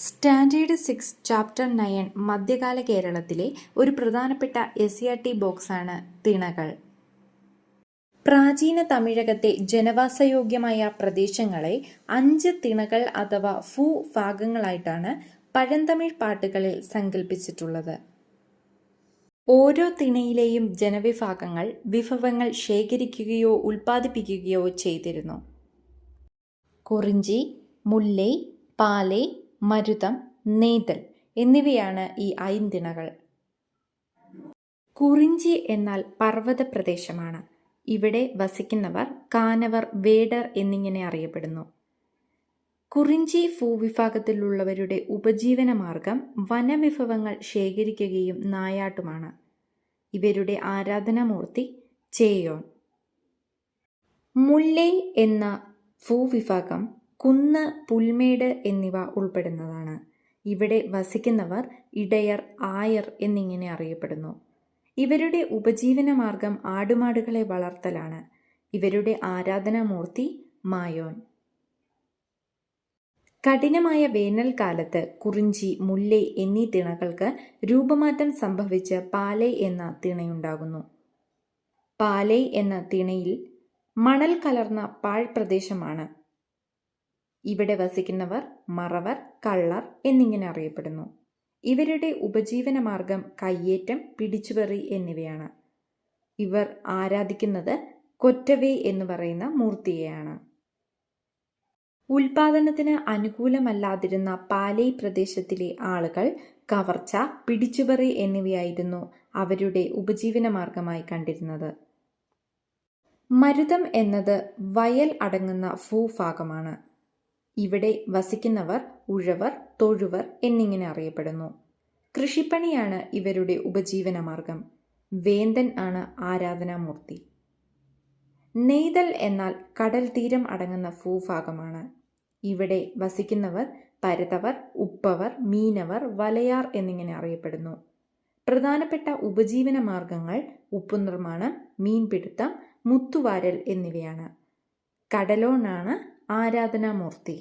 Standard 6 chapter 9 മധ്യകാല കേരളത്തിലെ ഒരു പ്രധാനപ്പെട്ട SCERT ബോക്സാണ് തിണകൾ. പ്രാചീന തമിഴകത്തെ ജനവാസയോഗ്യമായ പ്രദേശങ്ങളെ 5 തിണകൾ അഥവാ ഭൂഭാഗങ്ങളായിട്ടാണ് പഴന്തമിഴ് പാട്ടുകളിൽ സങ്കല്പിച്ചിട്ടുള്ളത്. ഓരോ തിണയിലെയും ജനവിഭാഗങ്ങൾ വിഭവങ്ങൾ ശേഖരിക്കുകയോ ഉൽപ്പാദിപ്പിക്കുകയോ ചെയ്തിരുന്നു. കുറിഞ്ചി, മുല്ലൈ, പാലൈ, മരുതം, നെയ്തൽ എന്നിവയാണ് ഈ ഐന്തിണകൾ. കുറിഞ്ചി എന്നാൽ പർവ്വത പ്രദേശമാണ്. ഇവിടെ വസിക്കുന്നവർ കാനവർ, വേടർ എന്നിങ്ങനെ അറിയപ്പെടുന്നു. കുറിഞ്ചി ഭൂവിഭാഗത്തിലുള്ളവരുടെ ഉപജീവന മാർഗം വനവിഭവങ്ങൾ ശേഖരിക്കുകയും നായാട്ടുമാണ്. ഇവരുടെ ആരാധനാമൂർത്തി ചേയോൻ. മുല്ലൈ എന്ന ഭൂവിഭാഗം കുന്ന്, പുൽമേട് എന്നിവ ഉൾപ്പെടുന്നതാണ്. ഇവിടെ വസിക്കുന്നവർ ഇടയർ, ആയർ എന്നിങ്ങനെ അറിയപ്പെടുന്നു. ഇവരുടെ ഉപജീവന മാർഗം ആടുമാടുകളെ വളർത്തലാണ്. ഇവരുടെ ആരാധനാമൂർത്തി മായോൻ. കഠിനമായ വേനൽക്കാലത്ത് കുറിഞ്ചി, മുല്ലൈ എന്നീ തിണകൾക്ക് രൂപമാറ്റം സംഭവിച്ച് പാലൈ എന്ന തിണയുണ്ടാകുന്നു. പാലൈ എന്ന തിണയിൽ മണൽ കലർന്ന പാഴ്പ്രദേശമാണ്. ഇവിടെ വസിക്കുന്നവർ മറവർ, കള്ളർ എന്നിങ്ങനെ അറിയപ്പെടുന്നു. ഇവരുടെ ഉപജീവന മാർഗം കയ്യേറ്റം, പിടിച്ചുപറി എന്നിവയാണ്. ഇവർ ആരാധിക്കുന്നത് കൊറ്റവേ എന്ന് പറയുന്ന മൂർത്തിയെയാണ്. ഉൽപാദനത്തിന് അനുകൂലമല്ലാതിരുന്ന പാലൈ പ്രദേശത്തിലെ ആളുകൾ കവർച്ച, പിടിച്ചുപറി എന്നിവയായിരുന്നു അവരുടെ ഉപജീവന മാർഗമായി കണ്ടിരുന്നത്. മരുതം എന്നത് വയൽ അടങ്ങുന്ന ഭൂഭാഗമാണ്. ഇവിടെ വസിക്കുന്നവർ ഉഴവർ, തൊഴുവർ എന്നിങ്ങനെ അറിയപ്പെടുന്നു. കൃഷിപ്പണിയാണ് ഇവരുടെ ഉപജീവന മാർഗം. വേന്തൻ ആണ് ആരാധനാമൂർത്തി. നെയ്തൽ എന്നാൽ കടൽ തീരം അടങ്ങുന്ന ഭൂഭാഗമാണ്. ഇവിടെ വസിക്കുന്നവർ പരതവർ, ഉപ്പവർ, മീനവർ, വലയാർ എന്നിങ്ങനെ അറിയപ്പെടുന്നു. പ്രധാനപ്പെട്ട ഉപജീവന മാർഗങ്ങൾ ഉപ്പുനിർമ്മാണം, മീൻപിടുത്തം, മുത്തുവാരൽ എന്നിവയാണ്. കടലോനാണ് ആരാധനാമൂർത്തി.